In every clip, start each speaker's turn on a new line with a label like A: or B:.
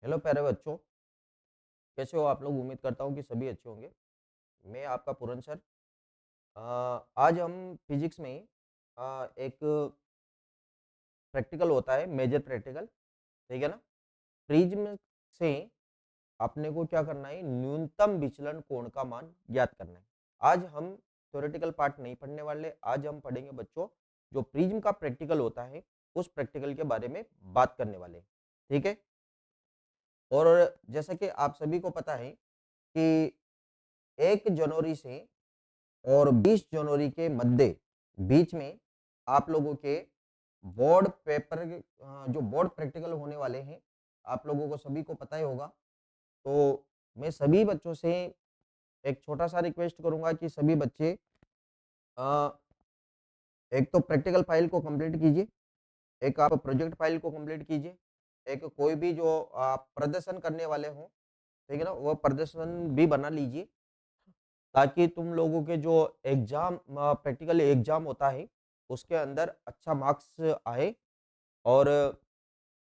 A: Hello प्यारे बच्चों, कैसे हो आप लोग। उम्मीद करता हूँ कि सभी अच्छे होंगे। मैं आपका पूरन सर। आज हम फिजिक्स में एक प्रैक्टिकल होता है, मेजर प्रैक्टिकल, ठीक है ना। प्रिज्म से अपने को क्या करना है, न्यूनतम विचलन कोण का मान ज्ञात करना है। आज हम थ्योरेटिकल पार्ट नहीं पढ़ने वाले, आज हम पढ़ेंगे बच्चों जो प्रिज्म का प्रैक्टिकल होता है उस प्रैक्टिकल के बारे में बात करने वाले हैं, ठीक है। और जैसा कि आप सभी को पता है कि 1 जनवरी से और 20 जनवरी के मध्य बीच में आप लोगों के बोर्ड पेपर जो बोर्ड प्रैक्टिकल होने वाले हैं, आप लोगों को सभी को पता ही होगा। तो मैं सभी बच्चों से एक छोटा सा रिक्वेस्ट करूंगा कि सभी बच्चे अ, एक तो प्रैक्टिकल फाइल को कंप्लीट कीजिए, एक आप प्रोजेक्ट फाइल को कंप्लीट कीजिए, एक कोई भी जो आप प्रदर्शन करने वाले हो, ठीक है ना, वो प्रदर्शन भी बना लीजिए ताकि तुम लोगों के जो एग्जाम प्रैक्टिकल एग्जाम होता है उसके अंदर अच्छा मार्क्स आए। और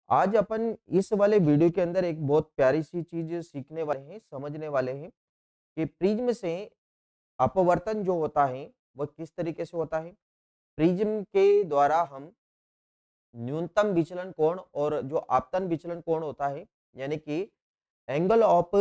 A: आज अपन इस वाले वीडियो के अंदर एक बहुत प्यारी सी चीज सीखने वाले हैं, समझने वाले हैं कि प्रिज्म से अपवर्तन जो होता है वो किस तरीके से होता है। प्रिज्म के द्वारा हम न्यूनतम विचलन कोण और जो आपतन विचलन कोण होता है, यानी कि एंगल ऑफ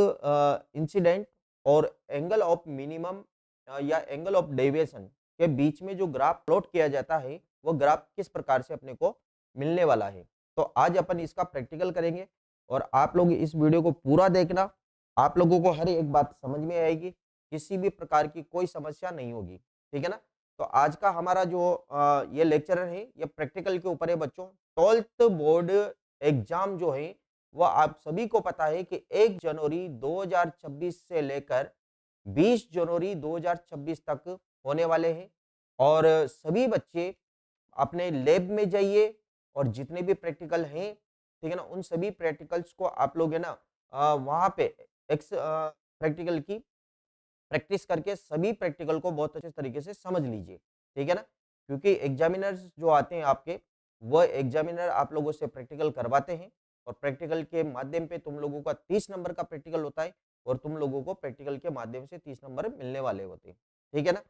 A: इंसिडेंट और एंगल ऑफ मिनिमम या एंगल ऑफ डेविएशन के बीच में जो ग्राफ प्लॉट किया जाता है वो ग्राफ किस प्रकार से अपने को मिलने वाला है। तो आज अपन इसका प्रैक्टिकल करेंगे और आप लोग इस वीडियो को पूरा देखना। आप लोगों को हर एक बात समझ में आएगी, किसी भी प्रकार की कोई समस्या नहीं होगी, ठीक है ना। तो आज का हमारा जो ये लेक्चर है ये प्रैक्टिकल के ऊपर है बच्चों। 12th बोर्ड एग्जाम जो है वो आप सभी को पता है कि 1 जनवरी 2026 से लेकर 20 जनवरी 2026 तक होने वाले हैं। और सभी बच्चे अपने लैब में जाइए और जितने भी प्रैक्टिकल हैं, ठीक है ना, उन सभी प्रैक्टिकल्स को आप लोग है ना वहाँ पे एक्स प्रैक्टिकल की प्रैक्टिस करके सभी प्रैक्टिकल को बहुत अच्छे तरीके से समझ लीजिए, ठीक है ना। क्योंकि एग्जामिनर्स जो आते हैं आपके, वह एग्जामिनर आप लोगों से प्रैक्टिकल करवाते हैं और प्रैक्टिकल के माध्यम पे तुम लोगों का 30 नंबर का प्रैक्टिकल होता है और तुम लोगों को प्रैक्टिकल के माध्यम से 30 नंबर मिलने वाले होते हैं, ठीक है ना।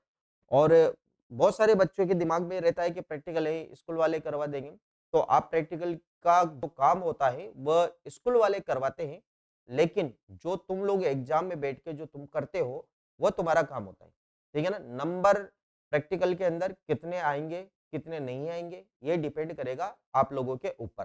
A: और बहुत सारे बच्चों के दिमाग में रहता है कि प्रैक्टिकल है स्कूल वाले करवा देंगे। तो आप प्रैक्टिकल का जो काम होता है वह स्कूल वाले करवाते हैं, लेकिन जो तुम लोग एग्जाम में बैठ के जो तुम करते हो वो तुम्हारा काम होता है, ठीक है ना। नंबर प्रैक्टिकल के अंदर कितने आएंगे कितने नहीं आएंगे ये डिपेंड करेगा आप लोगों के ऊपर,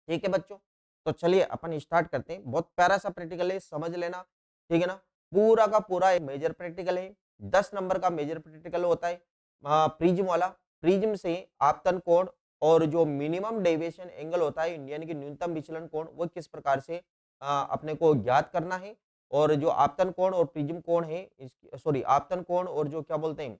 A: ठीक है बच्चों। तो चलिए अपन स्टार्ट करते हैं। बहुत प्यारा सा प्रैक्टिकल है, समझ लेना, ठीक है ना। पूरा का पूरा एक मेजर प्रैक्टिकल है, 10 नंबर का मेजर प्रैक्टिकल होता है। प्रिज्म वाला, प्रिज्म से आपतन कोण और जो मिनिमम डेविएशन एंगल होता है यानी कि न्यूनतम विचलन कोण वो किस प्रकार से अपने को ज्ञात करना है। और जो आपतन कोण और प्रिज्म कोण है, सॉरी आपतन कोण और जो क्या बोलते हैं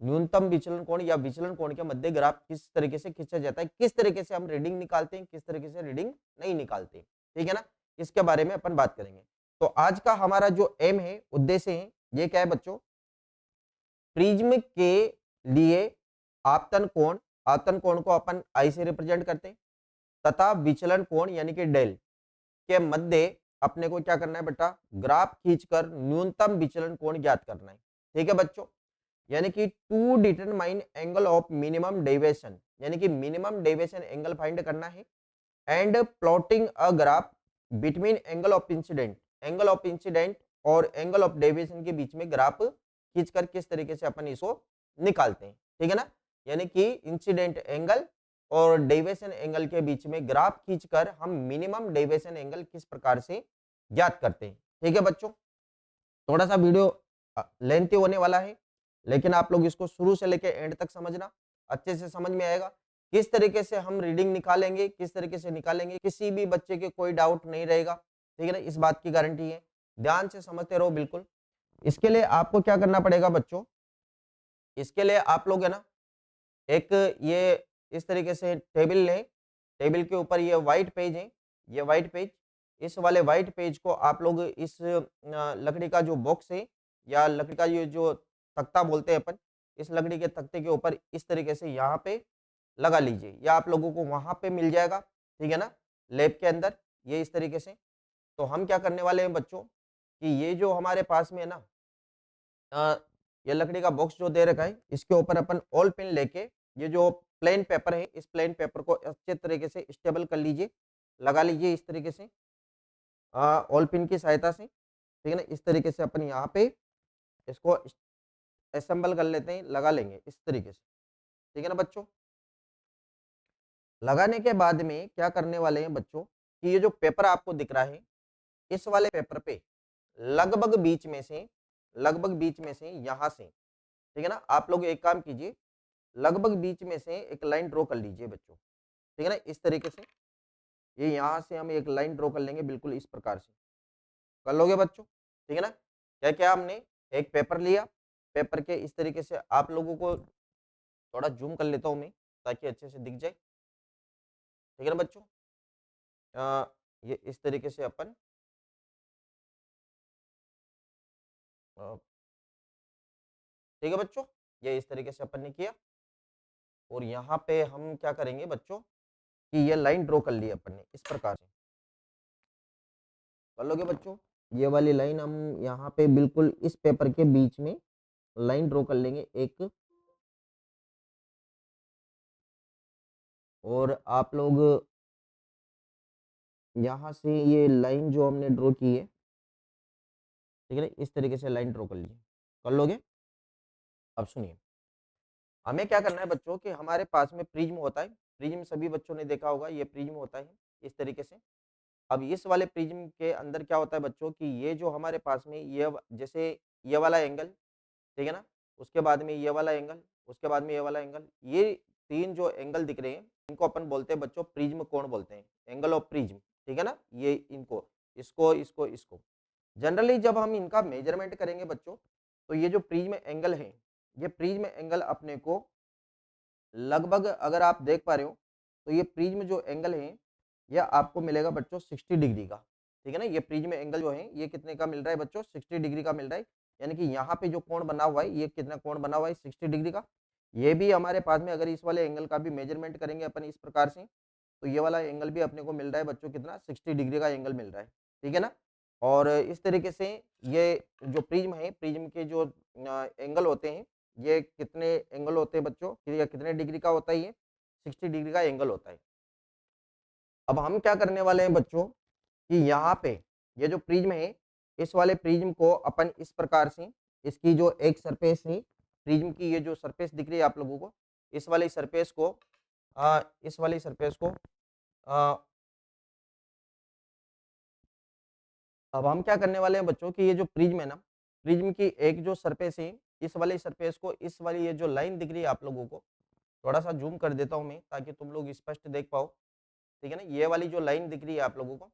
A: न्यूनतम विचलन कोण या विचलन कोण के मध्य ग्राफ किस तरीके से खींचा जाता है, किस तरीके से हम रीडिंग निकालते हैं, किस तरीके से रीडिंग नहीं निकालते, ठीक है ना। इसके बारे में अपन बात करेंगे। तो आज का हमारा जो एम है, उद्देश्य है, ये क्या है बच्चों, प्रिज्म के लिए आपतन कोण को अपन आई से रिप्रेजेंट करते हैं तथा विचलन कोण यानी कि डेल के मध्य अपने को क्या करना है बेटा, ग्राफ खींचकर न्यूनतम विचलन कोण ज्ञात करना है, ठीक है बच्चों। यानी कि to determine angle of minimum deviation यानी कि मिनिमम डेविएशन एंगल फाइंड करना है and plotting a graph between angle of incident और एंगल ऑफ डेविएशन के बीच में ग्राफ खींचकर किस तरीके से अपन इसको निकालते हैं, ठीक है ना। यानी कि इंसिडेंट एंगल और डेविएशन एंगल के बीच में ग्राफ खींचकर हम मिनिमम डेविएशन एंगल किस प्रकार से ज्ञात करते हैं, ठीक है बच्चों। थोड़ा सा वीडियो लेंथी होने वाला है, लेकिन आप लोग इसको शुरू से लेकर एंड तक समझना, अच्छे से समझ में आएगा। किस तरीके से हम रीडिंग निकालेंगे, किस तरीके से निकालेंगे, किसी भी बच्चे के कोई डाउट नहीं रहेगा, ठीक है ना, इस बात की गारंटी है। ध्यान से समझते रहो बिल्कुल। इसके लिए आपको क्या करना पड़ेगा बच्चों, इसके लिए आप लोग है ना एक ये इस तरीके से टेबल लें, टेबल के ऊपर ये व्हाइट पेज है, ये व्हाइट पेज, इस वाले व्हाइट पेज को आप लोग इस लकड़ी का जो बॉक्स है या लकड़ी का ये जो तख्ता बोलते हैं अपन, इस लकड़ी के तख्ते के ऊपर इस तरीके से यहाँ पे लगा लीजिए या आप लोगों को वहां पे मिल जाएगा, ठीक है ना, लैब के अंदर, ये इस तरीके से। तो हम क्या करने वाले हैं बच्चों कि ये जो हमारे पास में है ना, अ, ये लकड़ी का बॉक्स जो दे रखा है, इसके ऊपर अपन ऑल पिन लेके ये जो प्लेन पेपर है, इस प्लेन पेपर को अच्छे तरीके से स्टेबल कर लीजिए, लगा लीजिए इस तरीके से, ऑल पिन की सहायता से, ठीक है ना। इस तरीके से अपन यहाँ पे इसको असेंबल कर लेते हैं, लगा लेंगे इस तरीके से, ठीक है ना बच्चों। लगाने के बाद में क्या करने वाले हैं बच्चों कि ये जो पेपर आपको दिख रहा है, इस वाले पेपर पे लगभग बीच में से, लगभग बीच में से यहाँ से, ठीक है ना, आप लोग एक काम कीजिए, लगभग बीच में से एक लाइन ड्रॉ कर लीजिए बच्चों, ठीक है ना, इस तरीके से। ये यहाँ से हम एक लाइन ड्रॉ कर लेंगे बिल्कुल इस प्रकार से, कर लोगे बच्चों, ठीक है ना। क्या क्या हमने एक पेपर लिया, पेपर के इस तरीके से आप लोगों को थोड़ा जूम कर लेता हूँ मैं ताकि अच्छे से दिख जाए, ठीक है ना बच्चों। ये इस तरीके से अपन अ, ठीक है बच्चों, ये इस तरीके से अपन ने किया और यहाँ पे हम क्या करेंगे बच्चों कि ये लाइन ड्रॉ कर ली अपन ने इस प्रकार से, कर लोगे बच्चों। ये वाली लाइन हम यहाँ पे बिल्कुल इस पेपर के बीच में लाइन ड्रॉ कर लेंगे एक, और आप लोग यहाँ से ये लाइन जो हमने ड्रॉ की है, ठीक है ना, इस तरीके से लाइन ड्रॉ कर लीजिए, कर लोगे। अब सुनिए, हमें क्या करना है बच्चों कि हमारे पास में प्रिज्म होता है, प्रिज्म सभी बच्चों ने देखा होगा, ये प्रिज्म होता है इस तरीके से। अब इस वाले प्रिज्म के अंदर क्या होता है बच्चों कि ये जो हमारे पास में जैसे ये वाला एंगल, ठीक है ना, उसके बाद में ये वाला एंगल, उसके बाद में ये वाला एंगल, ये तीन जो एंगल दिख रहे हैं इनको अपन बोलते हैं बच्चों प्रिज्म कोण बोलते हैं, एंगल ऑफ प्रिज्म, ठीक है ना। ये इनको, इसको इसको इसको जनरली जब हम इनका मेजरमेंट करेंगे बच्चों, तो ये जो प्रिज्म एंगल है, ये प्रिज्म एंगल अपने को लगभग, अगर आप देख पा रहे हो, तो ये प्रिज्म जो एंगल है यह आपको मिलेगा बच्चों 60 डिग्री का, ठीक है ना। ये प्रिज्म एंगल जो है ये कितने का मिल रहा है बच्चों, 60 डिग्री का मिल रहा है। यानी कि यहाँ पे जो कोण बना हुआ है ये कितना कोण बना हुआ है, 60 डिग्री का। ये भी हमारे पास में अगर इस वाले एंगल का भी मेजरमेंट करेंगे अपन इस प्रकार से, तो ये वाला एंगल भी अपने को मिल रहा है बच्चों कितना, 60 डिग्री का एंगल मिल रहा है, ठीक है ना। और इस तरीके से ये जो प्रिज्म है, प्रिज्म के जो एंगल होते हैं, ये कितने एंगल होते हैं बच्चों, या कितने डिग्री का होता है, ये 60 डिग्री का एंगल होता है। अब हम क्या करने वाले हैं बच्चों कि यहाँ पे ये जो प्रिज्म है, इस वाले प्रिज्म को अपन इस प्रकार से, इसकी जो एक सरफेस है, प्रिज्म की ये जो सरफेस दिख रही है आप लोगों को, इस वाली सरफेस को इस वाली सरफेस को अ, अब हम क्या करने वाले हैं बच्चों कि ये जो प्रिज्म है ना, प्रिज्म की एक जो सरफेस है, इस वाली सरफेस को, इस वाली ये जो लाइन दिख रही है आप लोगों को, थोड़ा सा जूम कर देता हूँ मैं ताकि तुम लोग स्पष्ट देख पाओ, ठीक है ना। ये वाली जो लाइन दिख रही है आप लोगों को,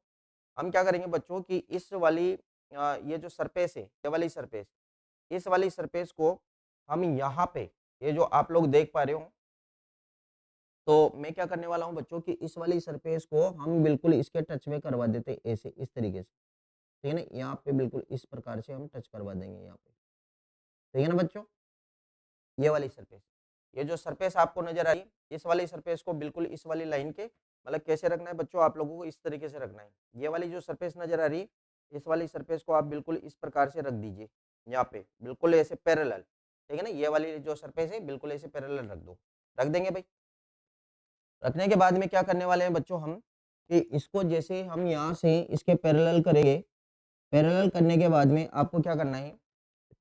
A: हम क्या करेंगे बच्चों कि इस वाली ये जो सरफेस है, ये वाली सरफेस, इस वाली सरफेस को हम यहाँ पे, ये जो आप लोग देख पा रहे हो, तो मैं क्या करने वाला हूँ बच्चों कि इस वाली सरफेस को हम बिल्कुल इसके टच में करवा देते हैं ऐसे, इस तरीके से, ठीक है ना। यहाँ पे बिल्कुल इस प्रकार से हम टच करवा देंगे यहाँ पे, ठीक है ना बच्चों। ये वाली सरफेस, ये जो सरफेस आपको नजर आ रही है, इस वाली सरफेस को बिल्कुल इस वाली लाइन के, मतलब कैसे रखना है बच्चों, आप लोगों को इस तरीके से रखना है। ये वाली जो सरफेस नजर आ रही है, इस वाली सरफेस को आप बिल्कुल इस प्रकार से रख दीजिए यहाँ पे, बिल्कुल ऐसे पैरेलल, ठीक है ना। ये वाली जो सरफेस है बिल्कुल ऐसे पैरेलल रख दो, रख देंगे भाई। रखने के बाद में क्या करने वाले हैं बच्चों हम कि इसको जैसे हम यहाँ से इसके पैरेलल करेंगे, पैरेलल करने के बाद में आपको क्या करना है,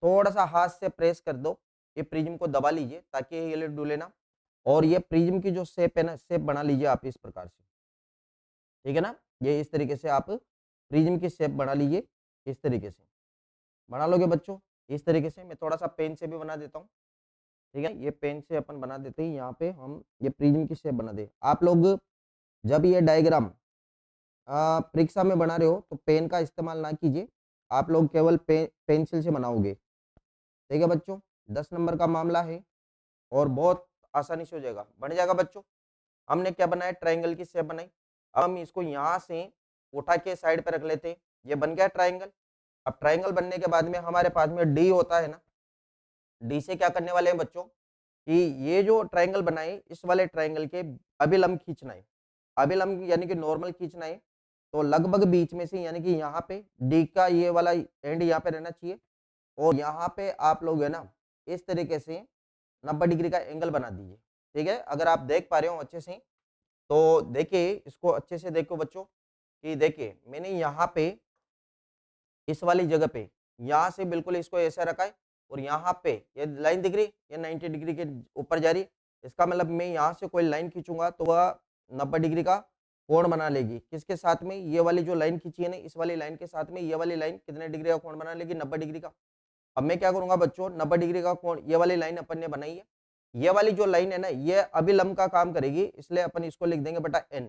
A: थोड़ा सा हाथ से प्रेस कर दो, ये प्रिज्म को दबा लीजिए ताकि ये डूले ना, और ये प्रिज्म की जो शेप है ना, शेप बना लीजिए आप इस प्रकार से, ठीक है ना। ये इस तरीके से आप प्रिज्म की शेप बना लीजिए, इस तरीके से बना लोगे बच्चों। इस तरीके से मैं थोड़ा सा पेन से भी बना देता हूँ, ठीक है। ये पेन से अपन बना देते हैं, यहाँ पे हम ये प्रिज्म की शेप बना दे। आप लोग जब ये डायग्राम परीक्षा में बना रहे हो तो पेन का इस्तेमाल ना कीजिए, आप लोग केवल पेंसिल से बनाओगे, ठीक है बच्चों। 10 नंबर का मामला है और बहुत आसानी से हो जाएगा, बन जाएगा बच्चों। हमने क्या बनाया, ट्रायंगल की शेप बनाई। अब हम इसको यहाँ से उठा के साइड पे रख लेते हैं, ये बन गया ट्रायंगल। अब ट्रायंगल बनने के बाद में हमारे पास में डी होता है ना, डी से क्या करने वाले हैं बच्चों कि ये जो ट्रायंगल बनाए, इस वाले ट्रायंगल के अभिलंब खींचना है, अभिलंब यानी कि नॉर्मल खींचना है। तो लगभग बीच में से यानी कि यहाँ पे डी का ये वाला एंड यहाँ पे रहना चाहिए और यहाँ पे आप लोग है ना इस तरीके से 90 डिग्री का एंगल बना दीजिए। ठीक है, अगर आप देख पा रहे हो अच्छे से तो देखिए इसको अच्छे से देखो बच्चों कि देखिए मैंने यहाँ पे इस वाली जगह पे यहाँ से बिल्कुल इसको ऐसा रखा है और यहाँ पे ये लाइन दिख रही ये 90 डिग्री के ऊपर जा रही। इसका मतलब मैं यहाँ से कोई लाइन खींचूंगा तो वह 90 डिग्री का कोण बना लेगी। किसके साथ में? ये वाली जो लाइन खींची है ना इस वाली लाइन के साथ में ये वाली लाइन कितने डिग्री का कोण बना लेगी? 90 डिग्री का। अब मैं क्या करूंगा बच्चों 90 डिग्री का कोण ये वाली लाइन अपन ने बनाई है। ये वाली जो लाइन है ना ये अभिलंब का काम करेगी इसलिए अपन इसको लिख देंगे बटा n।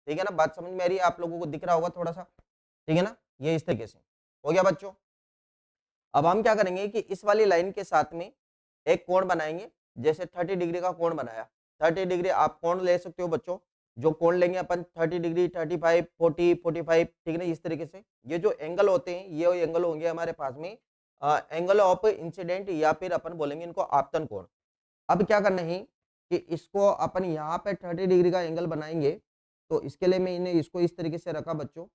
A: ठीक है ना, बात समझ में आ रही है? आप लोगों को दिख रहा होगा थोड़ा सा। ठीक है ना, ये इस तरीके से हो गया बच्चों। अब हम क्या करेंगे कि इस वाली लाइन के साथ में एक कोण बनाएंगे, जैसे 30 डिग्री का कोण बनाया। 30 डिग्री आप कोण ले सकते हो बच्चों, जो कोण लेंगे अपन 30 डिग्री, 35, 40, 45, ठीक है ना, इस तरीके से। ये जो एंगल होते हैं ये एंगल होंगे हमारे पास में एंगल ऑफ इंसिडेंट या फिर अपन बोलेंगे इनको आपतन कोण। अब क्या करना है कि इसको अपन यहाँ पे 30 डिग्री का एंगल बनाएंगे, तो इसके लिए मैं इन्हें इसको इस तरीके से रखा बच्चों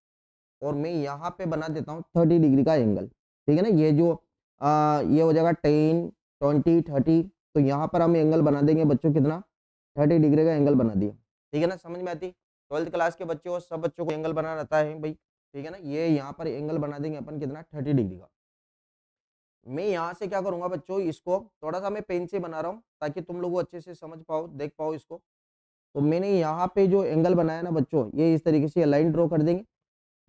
A: और मैं यहाँ पे बना देता हूँ 30 डिग्री का एंगल। ठीक है ना, ये जो ये हो जाएगा 10, 20, 30, तो यहाँ पर हम एंगल बना देंगे बच्चों कितना? 30 डिग्री का एंगल बना दिया। ठीक है ना, समझ में आती? 12th क्लास के बच्चे हो, सब बच्चों को एंगल बनाना आता है भाई। ठीक है ना, ये यहाँ पर एंगल बना देंगे अपन कितना? 30 डिग्री का। मैं यहाँ से क्या करूंगा बच्चों, इसको थोड़ा सा मैं पेन से बना रहा हूँ ताकि तुम लोग अच्छे से समझ पाओ, देख पाओ इसको। तो मैंने यहाँ पे जो एंगल बनाया ना बच्चों, ये इस तरीके से लाइन ड्रॉ कर देंगे।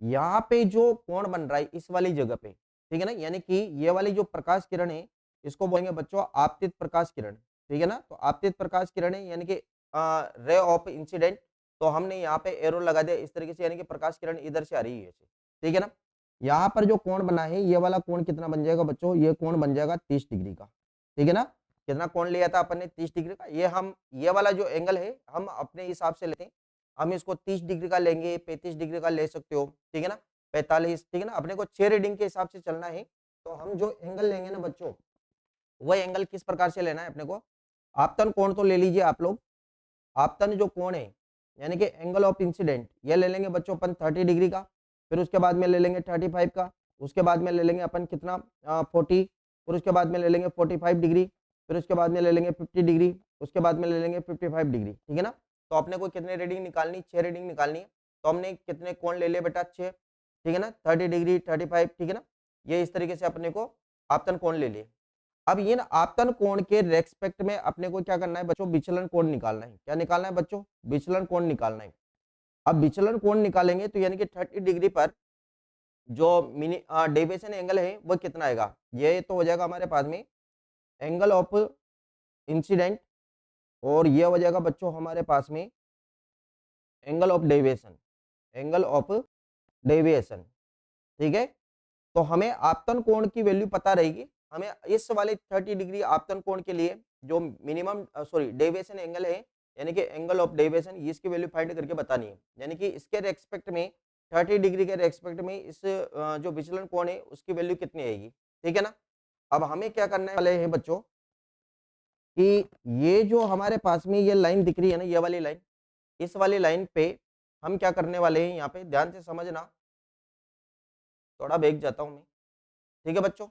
A: यहाँ पे जो कोण बन रहा है इस वाली जगह पे, ठीक है ना, यानी कि ये वाली जो प्रकाश किरण है इसको बोलेंगे बच्चों आपतित प्रकाश किरण। ठीक है ना, तो आपतित प्रकाश किरण है यानी कि रे ऑफ इंसिडेंट। तो हमने यहाँ पे एरो लगा दिया इस तरीके से, यानी कि प्रकाश किरण इधर से आ रही है ऐसे। ठीक है ना, यहाँ पर जो कोण बना है ये वाला कोण कितना बन जाएगा बच्चों? ये कोण बन जाएगा 30 डिग्री का। ठीक है ना, कितना कोण लिया था अपन ने? 30 डिग्री का। ये वाला जो एंगल है हम अपने हिसाब से लेते हैं। हम इसको 30 डिग्री का लेंगे, 35 डिग्री का ले सकते हो। ठीक है ना, 45। ठीक है ना, अपने को 6 रीडिंग के हिसाब से चलना है। तो हम जो एंगल लेंगे ना बच्चों, वह एंगल किस प्रकार से लेना है अपने को? आपतन कोण तो ले लीजिए आप लोग। आपतन जो कोण है यानी कि एंगल ऑफ इंसिडेंट, ये ले लेंगे बच्चों अपन 30 डिग्री का। फिर उसके बाद में ले लेंगे 35 का। उसके बाद में ले लेंगे अपन कितना? 40। फिर उसके बाद में ले लेंगे 45 डिग्री। फिर उसके बाद में ले लेंगे 50 डिग्री। उसके बाद में ले लेंगे 55 डिग्री। ठीक है ना, तो अपने को कितने रीडिंग निकालनी? 6 रीडिंग निकालनी है। तो हमने कितने कोण ले लिए बेटा? 6। ठीक है ना, 30 डिग्री, 35। ठीक है ना, ये इस तरीके से अपने को आपतन कोण ले लिए। अब ये ना आपतन कोण के रेस्पेक्ट में अपने को क्या करना है बच्चों? विचलन कोण निकालना है। क्या निकालना है बच्चों? विचलन कोण निकालना है। अब विचलन कोण निकालेंगे तो यानी कि 30 डिग्री पर जो डेविएशन एंगल है वो कितना आएगा? ये तो हो जाएगा हमारे पास में एंगल ऑफ इंसिडेंट और ये हो जाएगा बच्चों हमारे पास में angle of deviation. Angle of deviation. ठीक है, तो हमें आपतन कोण की वैल्यू पता रहेगी। हमें इस वाले 30 डिग्री आपतन कोण के लिए जो मिनिमम डेविएशन एंगल है यानी कि एंगल ऑफ डेविएशन, इसकी वैल्यू फाइंड करके बतानी है। यानी कि इसके रेस्पेक्ट में 30 डिग्री के रेस्पेक्ट में इस जो विचलन कोण है उसकी वैल्यू कितनी आएगी? ठीक है ना, अब हमें क्या करने वाले हैं बच्चों कि ये जो हमारे पास में ये लाइन दिख रही है ना, ये वाली लाइन, इस वाली लाइन पे हम क्या करने वाले हैं? यहाँ पे ध्यान से समझना, थोड़ा बैक जाता हूँ मैं। ठीक है बच्चों,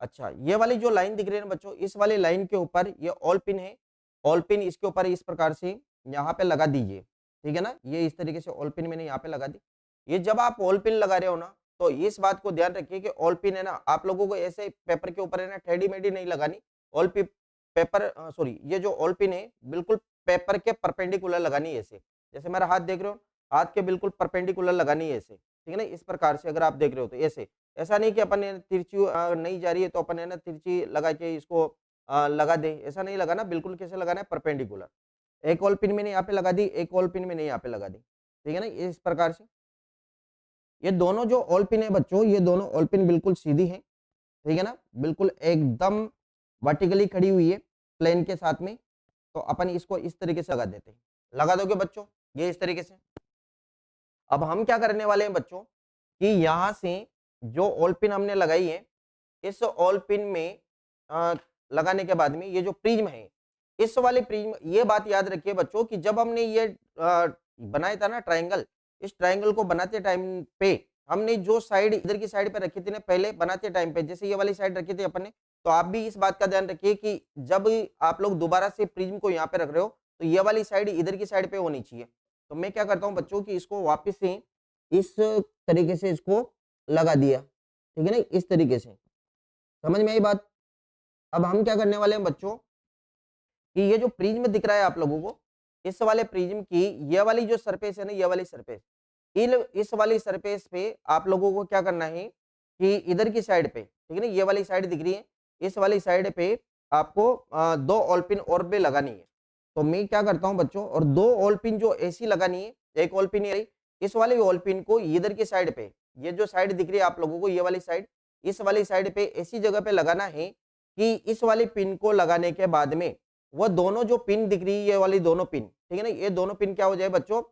A: अच्छा ये वाली जो लाइन दिख रही है ना बच्चों, इस वाली लाइन के ऊपर ये ऑल पिन है। ऑल पिन इसके ऊपर इस प्रकार से यहाँ पे लगा दीजिए। ठीक है ना, ये इस तरीके से ऑल पिन मैंने यहाँ पे लगा दी। ये जब आप ऑल पिन लगा रहे हो ना तो इस बात को ध्यान रखिए कि ऑल पिन है ना आप लोगों को ऐसे पेपर के ऊपर है ना टेढ़ी मेढ़ी नहीं लगानी। ऑल पिन पेपर सॉरी ये जो ऑल पिन है बिल्कुल पेपर के परपेंडिकुलर लगानी है ऐसे। जैसे मेरा हाथ देख रहे हो, हाथ के बिल्कुल परपेंडिकुलर लगानी है ऐसे। ठीक है ना, इस प्रकार से अगर आप देख रहे हो तो ऐसे। ऐसा नहीं कि अपन ने तिरछी नहीं जा रही है तो अपन है ना तिरछी लगा के इसको लगा दे, ऐसा नहीं लगाना। बिल्कुल कैसे लगाना है? परपेंडिकुलर। एक ऑल पिन मैंने यहाँ पे लगा दी, एक ऑल पिन मैंने यहाँ पे लगा दी। ठीक है ना, इस प्रकार से ये दोनों जो ऑल पिन है बच्चों, ये दोनों ऑल पिन बिल्कुल सीधी है। ठीक है ना, बिल्कुल एकदम वर्टिकली खड़ी हुई है प्लेन के साथ में। तो अपन इसको इस तरीके से लगा देते हैं। लगा दोगे बच्चों ये इस तरीके से। अब हम क्या करने वाले हैं बच्चों कि यहाँ से जो ऑल पिन हमने लगाई है, इस ऑल पिन में लगाने के बाद में ये जो प्रिज्म है, इस वाले प्रिज्म, ये बात याद रखिए बच्चों कि जब हमने ये बनाया था ना ट्रायंगल, इस ट्रायंगल को बनाते टाइम पे हमने जो साइड इधर की साइड पे रखी थी ना पहले बनाते टाइम पे, जैसे ये वाली साइड रखी थी अपन ने, तो आप भी इस बात का ध्यान रखिए कि जब आप लोग दोबारा से प्रिज्म को यहाँ पे रख रहे हो तो ये वाली साइड इधर की साइड पे होनी चाहिए। तो मैं क्या करता हूँ बच्चों कि इसको वापस से इस तरीके से इसको लगा दिया, ठीक है ना, इस तरीके से। समझ में आई बात? अब हम क्या करने वाले हैं बच्चों कि ये जो प्रिज्म दिख रहा है आप लोगों को, इस वाले प्रिज्म की ये वाली जो सरफेस है ना, ये वाली सरफेस, इस वाली सरफेस पे आप लोगों को क्या करना है कि इधर की साइड पे, ठीक है ना, ये वाली साइड दिख रही है, इस वाली साइड पे आपको 2 ऑल पिन और भी लगानी है। तो मैं क्या करता हूँ बच्चों, और 2 ऑल पिन जो ऐसी लगानी है, एक ऑल पिन ये रही, इस वाली ऑल पिन को इधर की साइड पे, ये जो साइड दिख रही है आप लोगों को, ये वाली साइड, इस वाली साइड पे ऐसी जगह पे लगाना है कि इस वाली पिन को लगाने के बाद में वो दोनों जो पिन दिख रही है, ये वाली दोनों पिन, ठीक है ना, ये दोनों पिन क्या हो जाए बच्चों,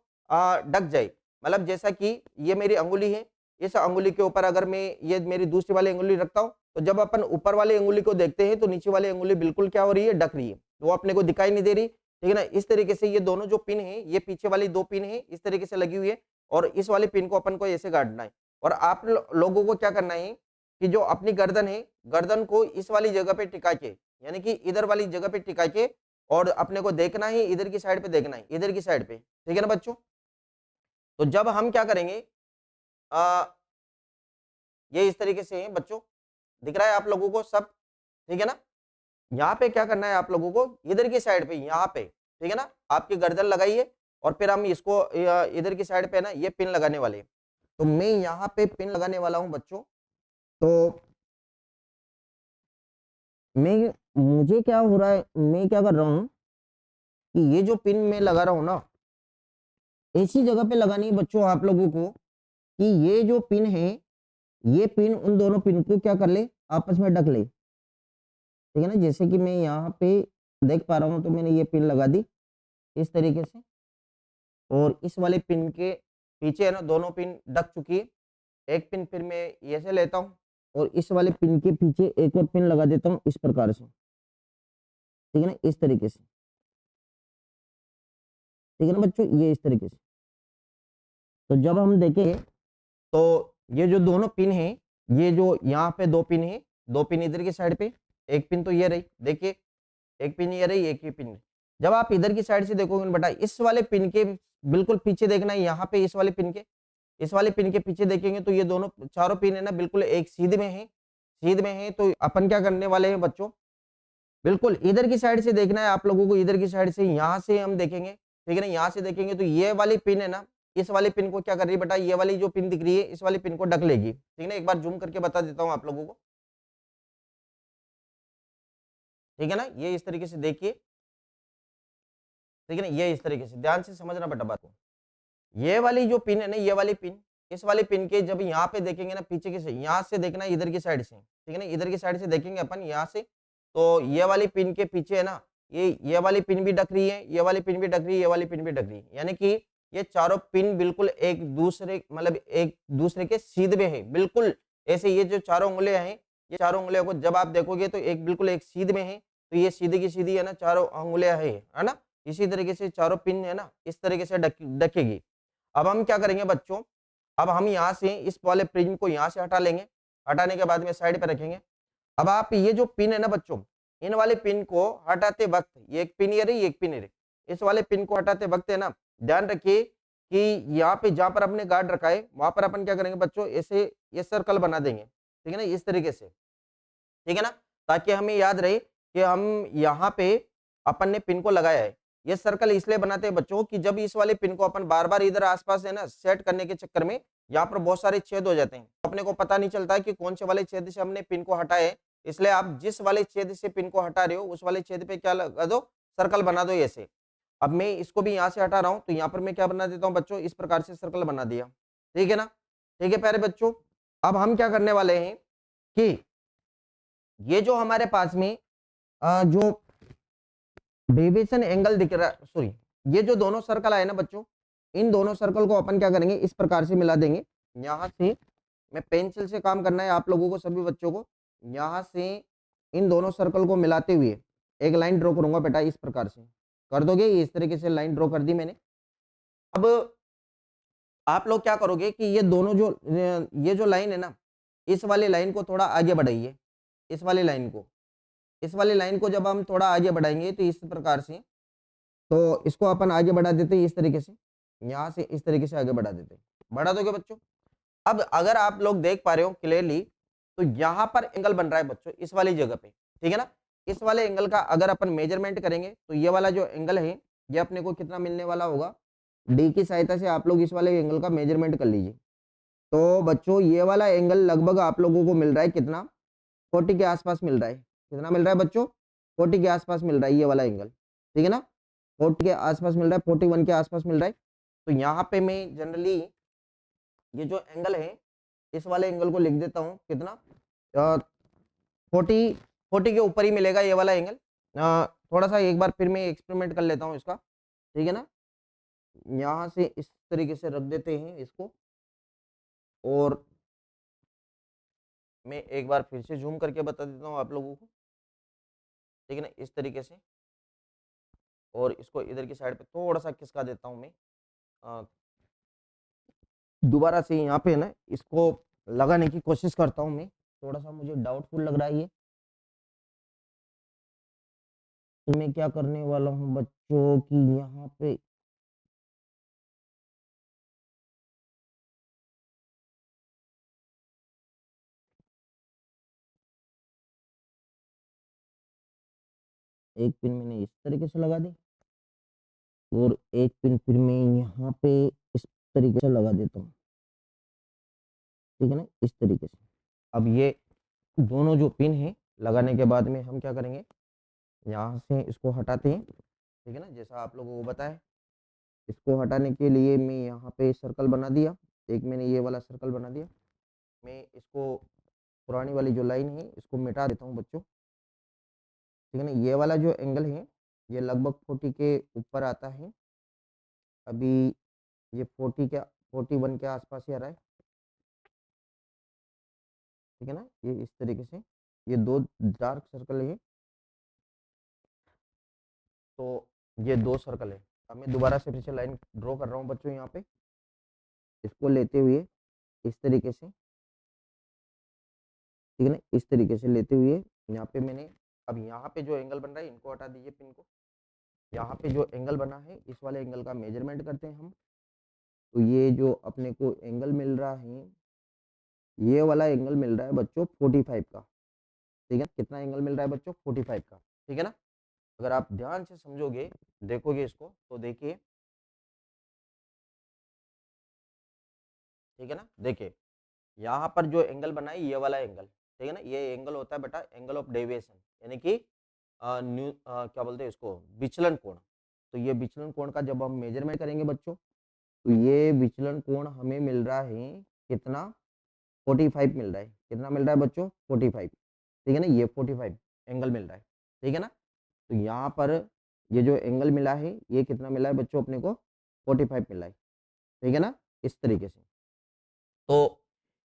A: ढक जाए। मतलब जैसा कि ये मेरी अंगुली है, इस अंगुली के ऊपर अगर मैं ये मेरी दूसरी वाली अंगुली रखता हूँ, तो जब अपन ऊपर वाली अंगुली को देखते हैं तो नीचे वाली अंगुली बिल्कुल क्या हो रही है, ढक रही है, वो अपने को दिखाई नहीं दे रही, ठीक है ना। इस तरीके से ये दोनों जो पिन है, ये पीछे वाली 2 पिन है, इस तरीके से लगी हुई है, और इस वाली पिन को अपन को ऐसे गाड़ना है। और आप लोगों को क्या करना है कि जो अपनी गर्दन है, गर्दन को इस वाली जगह पे टिका के, यानी कि इधर वाली जगह पे टिका के, और अपने को देखना है इधर की साइड पे, देखना है इधर की साइड पे, ठीक है ना बच्चों। तो जब हम क्या करेंगे, आ, ये इस तरीके से है बच्चों, दिख रहा है आप लोगों को सब, ठीक है ना। यहाँ पे क्या करना है आप लोगों को, इधर की साइड पे, यहाँ पे, ठीक है ना, आपकी गर्दन लगाइए, और फिर हम इसको इधर की साइड पे ना ये पिन लगाने वाले हैं। तो मैं यहाँ पे पिन लगाने वाला हूँ बच्चों। तो मैं मुझे क्या हो रहा है, मैं क्या कर रहा हूँ कि ये जो पिन मैं लगा रहा हूँ ना, ऐसी जगह पे लगानी है बच्चों आप लोगों को कि ये जो पिन है, ये पिन उन दोनों पिन को क्या कर ले, आपस में ढक ले, ठीक है ना। जैसे कि मैं यहाँ पे देख पा रहा हूँ, तो मैंने ये पिन लगा दी इस तरीके से, और इस वाले पिन के पीछे है ना दोनों पिन ढक चुकी है। एक पिन फिर मैं ऐसे लेता हूँ, और इस वाले पिन के पीछे एक और पिन लगा देता हूँ इस प्रकार से, ठीक है ना, इस तरीके से, ठीक है ना बच्चों, ये इस तरीके से। तो जब हम देखें तो ये जो दोनों पिन है, ये जो यहाँ पे 2 पिन है, 2 पिन इधर की साइड पे, एक पिन तो ये रही, देखिए एक पिन ये रही, एक ही पिन। जब आप इधर की साइड से देखोगे बेटा, इस वाले पिन के बिल्कुल पीछे देखना है, यहाँ पे इस वाले पिन के, इस वाले पिन के पीछे देखेंगे तो ये दोनों चारों पिन है ना बिल्कुल एक सीध में है, सीध में है। तो अपन क्या करने वाले हैं बच्चों, बिल्कुल इधर की साइड से देखना है आप लोगों को, इधर की साइड से, यहाँ से हम देखेंगे, ठीक है ना, यहाँ से देखेंगे तो ये वाली पिन है ना, इस वाली पिन को क्या कर रही है बेटा, ये वाली जो पिन दिख रही है, इस वाली पिन को ढक लेगी, ठीक है ना। एक बार जूम करके बता देता हूँ आप लोगों को, ठीक है ना, ये इस तरीके से देखिए, ठीक है ना, ये इस तरीके से ध्यान से समझना बेटा बात को। ये वाली जो पिन है ना, ये वाली पिन, इस वाली पिन के जब यहाँ पे देखेंगे ना पीछे के से, यहाँ से देखना है इधर की साइड से, ठीक है ना, इधर की साइड से देखेंगे अपन यहाँ से, तो ये वाली पिन के पीछे है ना, ये वाली पिन भी ढक रही है, ये वाली पिन भी ढक रही है, ये वाली पिन भी ढक रही है, यानी कि ये चारों पिन बिल्कुल एक दूसरे, मतलब एक दूसरे के सीध में है, बिल्कुल ऐसे। ये जो चारों उंगलियां हैं, ये चारों उंगलियों को जब आप देखोगे तो एक बिल्कुल एक सीध में है, तो ये सीधी की सीधी है ना चारों उंगलियां है ना। इसी तरीके से चारों पिन है ना इस तरीके से ढकेगी। अब हम क्या करेंगे बच्चों, अब हम यहाँ से इस वाले प्रिज्म को यहाँ से हटा लेंगे, हटाने के बाद में साइड पे रखेंगे। अब आप ये जो पिन है ना बच्चों, इन वाले पिन को हटाते वक्त, ये एक पिन ये रही, एक पिन ये रही, इस वाले पिन को हटाते वक्त है ना, ध्यान रखिए कि यहाँ पे जहां पर आपने गार्ड रखा है वहां पर अपन क्या करेंगे बच्चों, ऐसे ये सर्कल बना देंगे, ठीक है ना, इस तरीके से, ठीक है ना, ताकि हमें याद रहे कि हम यहाँ पे अपन ने पिन को लगाया है। ये सर्कल इसलिए बनाते हैं बच्चों कि जब इस वाले पिन को अपन बार-बार इधर आस-पास है ना सेट करने के चक्कर में यहाँ पर बहुत सारे छेद हो जाते हैं। अपने को पता नहीं चलता है कि कौन से वाले छेद से हमने पिन को हटाया है। इसलिए आप जिस वाले छेद से पिन को हटा रहे हो उस वाले छेद पे क्या लगा दो, सर्कल बना दो ऐसे। अब मैं इसको भी यहाँ से हटा रहा हूँ तो यहाँ पर मैं क्या बना देता हूँ बच्चों, इस प्रकार से सर्कल बना दिया। ठीक है ना? ठीक है प्यारे बच्चों। अब हम क्या करने वाले हैं कि ये जो हमारे पास में जो डेविएशन एंगल दिख रहा है, सॉरी, ये जो दोनों सर्कल आए ना बच्चों, इन दोनों सर्कल को अपन क्या करेंगे, इस प्रकार से मिला देंगे। यहाँ से मैं पेंसिल से काम करना है आप लोगों को, सभी बच्चों को। यहाँ से इन दोनों सर्कल को मिलाते हुए एक लाइन ड्रॉ करूंगा बेटा, इस प्रकार से कर दोगे, इस तरीके से लाइन ड्रॉ कर दी मैंने। अब आप लोग क्या करोगे कि ये दोनों जो ये जो लाइन है ना, इस वाली लाइन को थोड़ा आगे बढ़ाइए, इस वाली लाइन को। इस वाली लाइन को जब हम थोड़ा आगे बढ़ाएँगे तो इस प्रकार से, तो इसको अपन आगे बढ़ा देते हैं इस तरीके से, यहाँ से इस तरीके से आगे बढ़ा देते हैं। बढ़ा दोगे बच्चों? अब अगर आप लोग देख पा रहे हो क्लियरली, तो यहाँ पर एंगल बन रहा है बच्चों इस वाली जगह पे, ठीक है ना? इस वाले एंगल का अगर अपन मेजरमेंट करेंगे तो ये वाला जो एंगल है, ये अपने को कितना मिलने वाला होगा? डी की सहायता से आप लोग इस वाले एंगल का मेजरमेंट कर लीजिए। तो बच्चों ये वाला एंगल लगभग आप लोगों को मिल रहा है कितना? 40 के आसपास मिल रहा है। कितना मिल रहा है बच्चों? 40 के आसपास मिल रहा है ये वाला एंगल, ठीक है ना? 40 के आसपास मिल रहा है, 41 के आसपास मिल रहा है। तो यहाँ पे मैं जनरली ये जो एंगल है, इस वाले एंगल को लिख देता हूँ कितना? 40 40 के ऊपर ही मिलेगा ये वाला एंगल। थोड़ा सा एक बार फिर मैं एक्सपेरिमेंट कर लेता हूँ इसका, ठीक है ना? यहाँ से इस तरीके से रख देते हैं इसको, और मैं एक बार फिर से ज़ूम करके बता देता हूँ आप लोगों को, ठीक है ना? इस तरीके से, और इसको इधर की साइड पे थोड़ा-सा खिसका देता हूँ मैं। अ, दोबारा से यहाँ पे ना इसको लगाने की कोशिश करता हूँ मैं, थोड़ा-सा मुझे डाउटफुल लग रहा है ये। तो मैं क्या करने वाला हूँ बच्चों कि यहाँ पे एक पिन मैंने इस तरीके से लगा दी, और एक पिन फिर मैं यहाँ पे इस तरीके से लगा देता हूँ, ठीक है ना? इस तरीके से। अब ये दोनों जो पिन हैं लगाने के बाद में हम क्या करेंगे, यहाँ से इसको हटाते हैं, ठीक है ना? जैसा आप लोगों को बताया, इसको हटाने के लिए मैं यहाँ पे सर्कल बना दिया, एक मैंने ये वाला सर्कल बना दिया। मैं इसको पुरानी वाली जो लाइन है इसको मिटा देता हूँ बच्चों, ठीक है ना? ये वाला जो एंगल है ये लगभग 40 के ऊपर आता है। अभी ये 40 के 41 के आसपास ही आ रहा है, ठीक है ना? ये इस तरीके से, ये 2 डार्क सर्कल है, तो ये 2 सर्कल है। अब मैं दोबारा से फिर से लाइन ड्रॉ कर रहा हूँ बच्चों यहाँ पे, इसको लेते हुए इस तरीके से, ठीक है ना? इस तरीके से लेते हुए यहाँ पे मैंने, अब यहाँ पे जो एंगल बन रहा है इनको हटा दीजिए पिन को। यहाँ पे जो एंगल बना है इस वाले एंगल का मेजरमेंट करते हैं हम। तो ये जो अपने को एंगल मिल रहा है, ये वाला एंगल मिल रहा है बच्चों 45 का, ठीक है? कितना एंगल मिल रहा है बच्चों? 45 का, ठीक है ना? अगर आप ध्यान से समझोगे, देखोगे इसको, तो देखिए, ठीक है ना? देखिए, यहाँ पर जो एंगल बना है ये वाला एंगल, ठीक है ना? ये एंगल होता है बेटा एंगल ऑफ डेविएशन, यानी कि क्या बोलते हैं इसको, विचलन कोण। तो ये विचलन कोण का जब हम मेजरमेंट करेंगे बच्चों, तो ये विचलन कोण हमें मिल रहा है कितना? 45 मिल रहा है। कितना मिल रहा है बच्चों? 45, ठीक है ना? ये 45 एंगल मिल रहा है, ठीक है ना? तो यहाँ पर ये जो एंगल मिला है ये कितना मिला है बच्चों अपने को? 45 मिला है, ठीक है ना? इस तरीके से। तो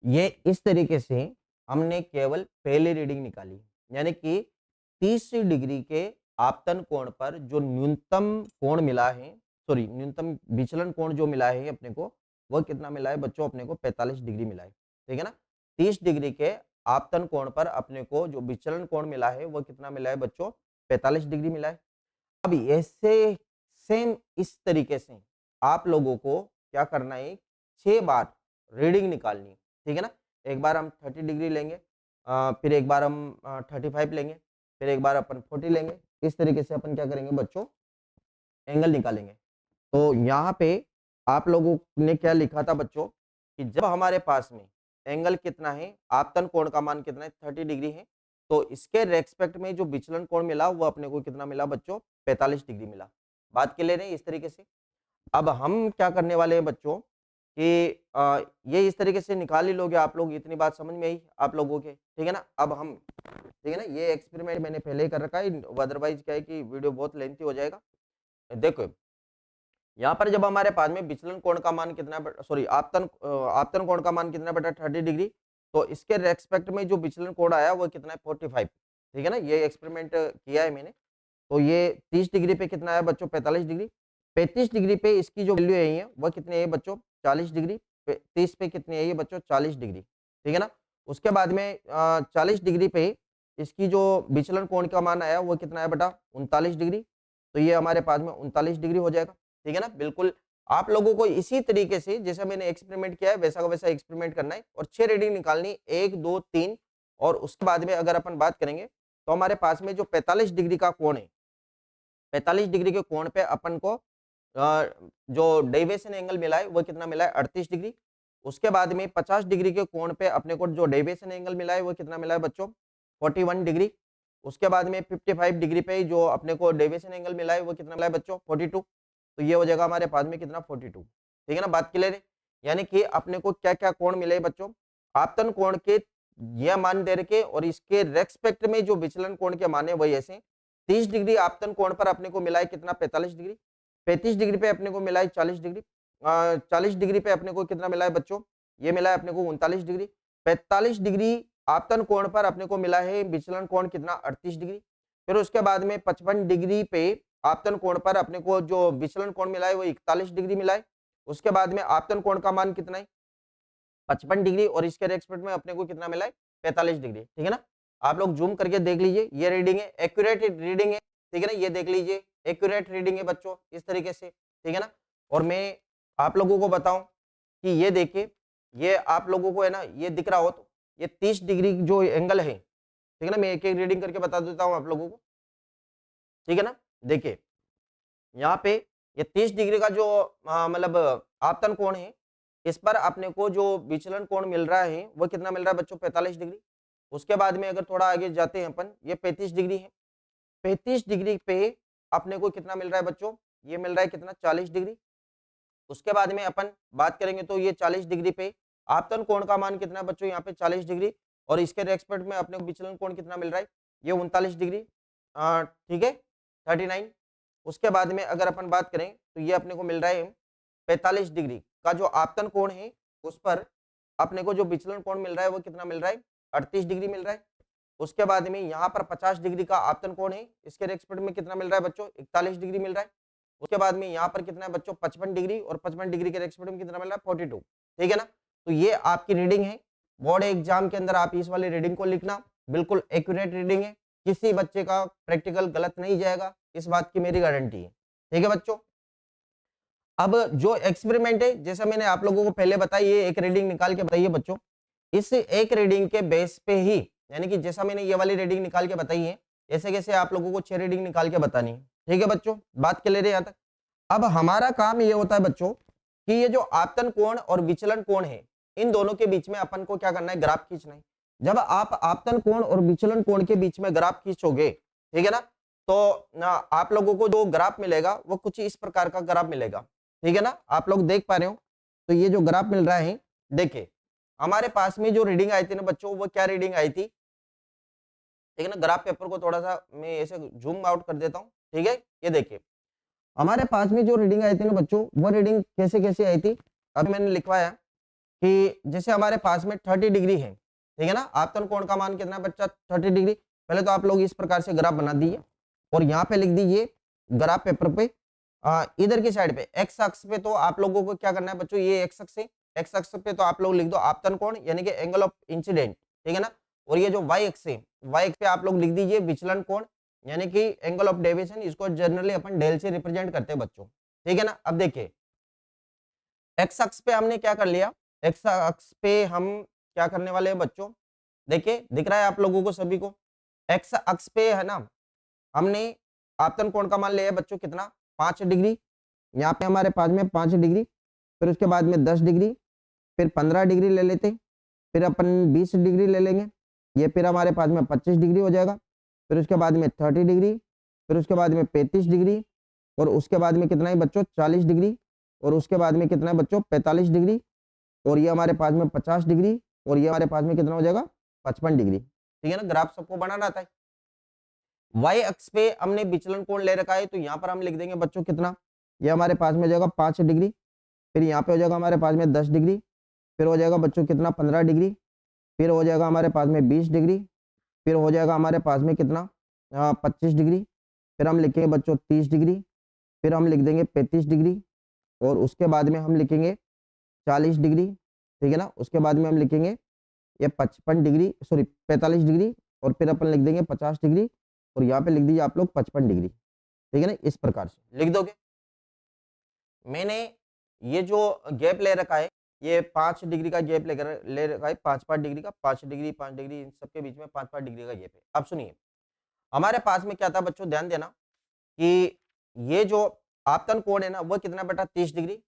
A: ये इस तरीके से हमने केवल पहली रीडिंग निकाली, यानी कि 30 डिग्री के आपतन कोण पर जो न्यूनतम कोण मिला है, सॉरी न्यूनतम विचलन कोण जो मिला है अपने को, वह कितना मिला है बच्चों? अपने को 45 डिग्री मिला है, ठीक है ना? 30 डिग्री के आपतन कोण पर अपने को जो विचलन कोण मिला है वह कितना मिला है बच्चों? 45 डिग्री मिला है। अब ऐसे सेम इस तरीके से आप लोगों को क्या करना है, 6 बार रीडिंग निकालनी है, ठीक है ना? एक बार हम 30 डिग्री लेंगे, फिर एक बार हम 35 लेंगे, फिर एक बार अपन 40 लेंगे। इस तरीके से अपन क्या करेंगे बच्चों? एंगल निकालेंगे। तो यहाँ पे आप लोगों ने क्या लिखा था बच्चों कि जब हमारे पास में एंगल कितना है, आपतन कोण का मान कितना है? 30 डिग्री है। तो इसके रेस्पेक्ट में जो विचलन कोण मिला वो अपने को कितना मिला बच्चों? 45 डिग्री मिला। बात क्लियर है इस तरीके से? अब हम क्या करने वाले हैं बच्चों कि ये इस तरीके से निकाल ही लोगे आप लोग, इतनी बात समझ में आई आप लोगों के, ठीक है ना? अब हम, ठीक है ना, ये एक्सपेरिमेंट मैंने पहले ही कर रखा है, अदरवाइज क्या है कि वीडियो बहुत लेंथी हो जाएगा। देखो, यहाँ पर जब हमारे पास में विचलन कोण का मान कितना है, सॉरी आपतन कोण का मान कितना है बेटा? 30 डिग्री। तो इसके रेस्पेक्ट में जो विचलन कोण आया वो कितना है? 45, ठीक है ना? ये एक्सपेरिमेंट किया है मैंने। तो ये 30 डिग्री पे कितना है बच्चों? 45 डिग्री। 35 डिग्री पे इसकी जो वैल्यू आई है वह कितनी है बच्चों? 40 डिग्री, 30 पे कितनी है ये बच्चों 40 डिग्री, ठीक है ना। उसके बाद में 40 डिग्री पे इसकी जो विचलन कोण का मान आया वो कितना है बेटा 39 डिग्री, तो ये हमारे पास में 39 डिग्री हो जाएगा, ठीक है ना। बिल्कुल आप लोगों को इसी तरीके से जैसा मैंने एक्सपेरिमेंट किया है वैसा का वैसा एक्सपेरिमेंट करना है और 6 रीडिंग निकालनी 1 2 3 और उसके बाद में अगर अपन बात करेंगे तो हमारे पास में जो 45 डिग्री का कोण है, 45 डिग्री के कोण पे अपन को जो डेविएशन एंगल मिला है वो कितना मिला है 38 डिग्री। उसके बाद में 50 डिग्री के कोण पे अपने को जो डेविएशन एंगल मिला है वो कितना मिला है बच्चों 41 डिग्री। उसके बाद में 55 डिग्री पे जो अपने को डेविएशन एंगल मिला है वो कितना मिला है बच्चों 42। तो ये हो जाएगा हमारे पास में कितना 42, ठीक है ना। बात क्लियर है। यानी कि अपने को क्या क्या कोण मिले बच्चों, आपतन कोण के यह मान दे रखे और इसके रेस्पेक्ट में जो विचलन कोण के मान है वही ऐसे 30 डिग्री आपतन कोण पर अपने को मिला है कितना 45 डिग्री, 35 डिग्री पे अपने को मिला है 40 डिग्री, 40 डिग्री पे अपने को कितना मिला है बच्चों, ये मिला है अपने को 39 डिग्री, 45 डिग्री आपतन कोण पर अपने को मिला है विचलन कोण कितना 38 डिग्री। फिर उसके बाद में 55 डिग्री पे आपतन कोण पर अपने को जो विचलन कोण मिला है वो 41 डिग्री मिला है। उसके बाद में आपतन कोण का मान कितना है 55 डिग्री और इसके रेस्पेक्ट में अपने को कितना मिला है 45 डिग्री, ठीक है ना। आप लोग जूम करके देख लीजिए, ये रीडिंग है, एक्यूरेट रीडिंग है, ठीक है ना। ये देख लीजिए एक्यूरेट रीडिंग है बच्चों इस तरीके से, ठीक है ना। और मैं आप लोगों को बताऊं कि ये देखिए, ये आप लोगों को है ना ये दिख रहा हो तो ये 30 डिग्री जो एंगल है, ठीक है ना। मैं एक एक रीडिंग करके बता देता हूँ आप लोगों को, ठीक है ना। देखिए यहाँ पे ये 30 डिग्री का जो मतलब आपतन कोण है, इस पर अपने को जो विचलन कोण मिल रहा है वो कितना मिल रहा है बच्चों 45 डिग्री। उसके बाद में अगर थोड़ा आगे जाते हैं अपन, ये 35 डिग्री है, 35 डिग्री पे अपने को कितना मिल रहा है बच्चों, ये मिल रहा है कितना 40 डिग्री। उसके बाद में अपन बात करेंगे तो ये 40 डिग्री पे आपतन कोण का मान कितना है बच्चों यहाँ पे 40 डिग्री और इसके रेस्पेक्ट में अपने को विचलन कोण कितना मिल रहा है ये 39 डिग्री, ठीक है 39। उसके बाद में अगर अपन बात करें तो ये अपने को मिल रहा है 45 डिग्री का जो आपतन कोण है उस पर अपने को जो विचलन कोण मिल रहा है वो कितना मिल रहा है 38 डिग्री मिल रहा है। उसके बाद में यहाँ पर 50 डिग्री का आपतन कोण है, इसके रेस्पेक्ट में कितना मिल रहा है बच्चों 41 डिग्री मिल रहा है। उसके बाद में यहाँ पर कितना है बच्चों 55 डिग्री और 55 डिग्री के रेस्पेक्ट में कितना मिल रहा है 42, ठीक है ना। तो ये आपकी रीडिंग है, बोर्ड एग्जाम के अंदर आप इस वाली रीडिंग को लिखना, बिल्कुल एक्यूरेट रीडिंग है, किसी बच्चे का प्रैक्टिकल गलत नहीं जाएगा, इस बात की मेरी गारंटी है, ठीक है बच्चों। अब जो एक्सपेरिमेंट है जैसा मैंने आप लोगों को पहले बताया, ये एक रीडिंग निकाल के बताइए बच्चों, इस एक रीडिंग के बेस पे ही, यानी कि जैसा मैंने ये वाली रीडिंग निकाल के बताई है ऐसे कैसे आप लोगों को 6 रीडिंग निकाल के बतानी है, ठीक है बच्चों। बात क्लियर है यहाँ तक। अब हमारा काम ये होता है बच्चों कि ये जो आपतन कोण और विचलन कोण है इन दोनों के बीच में अपन को क्या करना है ग्राफ खींचना है। जब आप आपतन कोण और विचलन कोण के बीच में ग्राफ खींचोगे, ठीक है ना, तो आप लोगों को जो ग्राफ मिलेगा वो कुछ इस प्रकार का ग्राफ मिलेगा, ठीक है ना। आप लोग देख पा रहे हो, तो ये जो ग्राफ मिल रहा है, देखिए हमारे पास में जो रीडिंग आई थी ना बच्चों, वो क्या रीडिंग आई थी, ठीक है ना। ग्राफ पेपर को थोड़ा सा मैं ऐसे जूम आउट कर देता हूँ, ठीक है। ये देखिए हमारे पास में जो रीडिंग आई थी ना बच्चों, वो रीडिंग कैसे कैसे आई थी, अभी मैंने लिखवाया कि जैसे हमारे पास में 30 डिग्री है, ठीक है ना। आपतन कोण का मान कितना है बच्चा 30 डिग्री। पहले तो आप लोग इस प्रकार से ग्राफ बना दीजिए और यहाँ पे लिख दीजिए ग्राफ पेपर पे इधर की साइड पे एक्स अक्ष पे, तो आप लोगों को क्या करना है बच्चों, ये एक्स अक्ष है, एक्स अक्ष पे तो आप लोग लिख दो आपतन कोण यानी कि एंगल ऑफ इंसिडेंट, ठीक है ना। और ये जो वाई एक्स है, वाई एक्स पे आप लोग लिख दीजिए विचलन कोण यानी कि एंगल ऑफ डेविएशन, इसको जनरली अपन डेल से रिप्रेजेंट करते हैं बच्चों, ठीक है ना। अब देखिए एक्स अक्ष पे हमने क्या कर लिया, एक्स अक्ष पे हम क्या करने वाले हैं बच्चों, देखिए दिख रहा है आप लोगों को सभी को, एक्स अक्ष पे है ना हमने आपतन कोण का मान लिया है बच्चों कितना 5 डिग्री, यहाँ पे हमारे पास में 5 डिग्री, फिर उसके बाद में 10 डिग्री, फिर 15 डिग्री ले लेते, फिर अपन 20 डिग्री ले लेंगे, ये फिर हमारे पास में 25 डिग्री हो जाएगा, फिर उसके बाद में 30 डिग्री, फिर उसके बाद में 35 डिग्री और उसके बाद में कितना है बच्चों 40 डिग्री और उसके बाद में कितना है बच्चों 45 डिग्री और ये हमारे पास में 50 डिग्री और ये हमारे पास में कितना हो जाएगा 55 डिग्री, ठीक है ना। ग्राफ सबको बनाना आता है। वाई अक्ष पे हमने विचलन कोण ले रखा है, तो यहाँ पर हम लिख देंगे बच्चों कितना, ये हमारे पास में हो जाएगा 5 डिग्री, फिर यहाँ पे हो जाएगा हमारे पास में 10 डिग्री, फिर हो जाएगा बच्चों कितना 15 डिग्री, फिर हो जाएगा हमारे पास में 20 डिग्री, फिर हो जाएगा हमारे पास में कितना 25 डिग्री, फिर हम लिखेंगे बच्चों 30 डिग्री, फिर हम लिख देंगे 35 डिग्री और उसके बाद में हम लिखेंगे 40 डिग्री, ठीक है ना। उसके बाद में हम लिखेंगे ये 55 डिग्री, सॉरी 45 डिग्री, और फिर अपन लिख देंगे 50 डिग्री, और यहाँ पे लिख दीजिए आप लोग 55 डिग्री, ठीक है ना। इस प्रकार से लिख दोगे। मैंने ये जो गैप ले रखा है, ये 5 डिग्री का गैप ले रखा है, 5-5 डिग्री का, 5 डिग्री 5 डिग्री, इन सबके बीच में 5-5 डिग्री का गैप है। अब सुनिए, हमारे पास में क्या था बच्चों, ध्यान देना कि ये जो आपतन कोण है ना, वो कितना बेटा 30 डिग्री।